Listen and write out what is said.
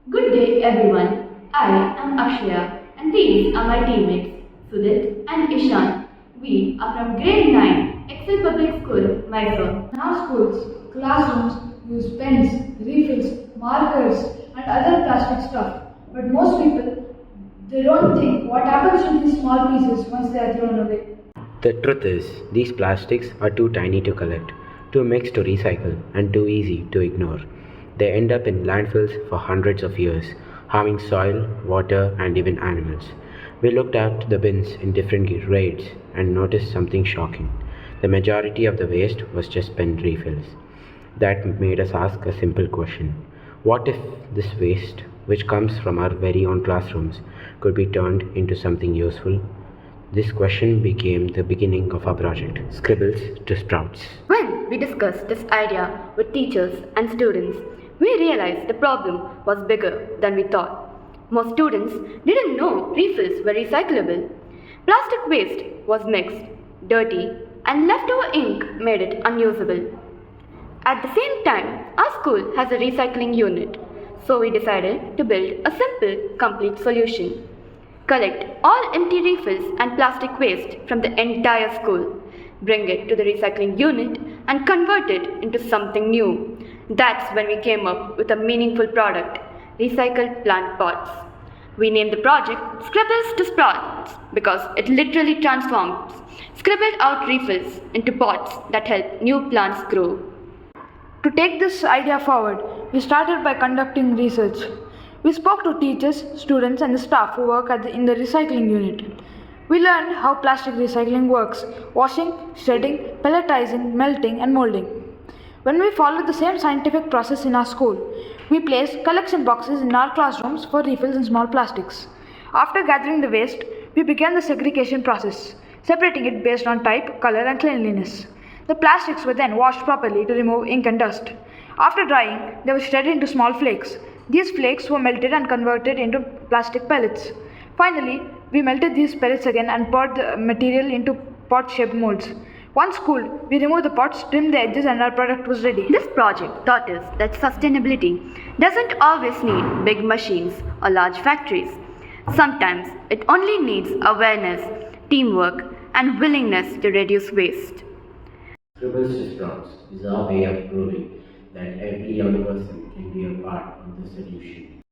Good day everyone. I am Akshaya and these are my teammates Sudit and Ishan. We are from grade 9 Excel Public School, Mysore. In our schools, classrooms use pens, refills, markers, and other plastic stuff. But most people, they don't think what happens to these small pieces once they are thrown away. The truth is, these plastics are too tiny to collect, too mixed to recycle, and too easy to ignore. They end up in landfills for hundreds of years, harming soil, water, and even animals. We looked at the bins in different grades and noticed something shocking. The majority of the waste was just pen refills. That made us ask a simple question. What if this waste, which comes from our very own classrooms, could be turned into something useful? This question became the beginning of our project, Scribbles to Sprouts. When we discussed this idea with teachers and students, we realized the problem was bigger than we thought. Most students didn't know refills were recyclable. Plastic waste was mixed, dirty, and leftover ink made it unusable. At the same time, our school has a recycling unit, so we decided to build a simple, complete solution. Collect all empty refills and plastic waste from the entire school, bring it to the recycling unit, and convert it into something new. That's when we came up with a meaningful product, recycled plant pots. We named the project Scribbles to Sprouts because it literally transforms scribbled out refills into pots that help new plants grow. To take this idea forward, we started by conducting research. We spoke to teachers, students, and the staff who work in the recycling unit. We learned how plastic recycling works: washing, shredding, pelletizing, melting, and molding. When we followed the same scientific process in our school, we placed collection boxes in our classrooms for refills and small plastics. After gathering the waste, we began the segregation process, separating it based on type, color, and cleanliness. The plastics were then washed properly to remove ink and dust. After drying, they were shredded into small flakes. These flakes were melted and converted into plastic pellets. Finally, we melted these pellets again and poured the material into pot-shaped molds. Once cooled, we removed the pots, trimmed the edges, and our product was ready. This project taught us that sustainability doesn't always need big machines or large factories. Sometimes it only needs awareness, teamwork, and willingness to reduce waste. Scribbles to Sprouts is our way of proving that every young person can be a part of the solution.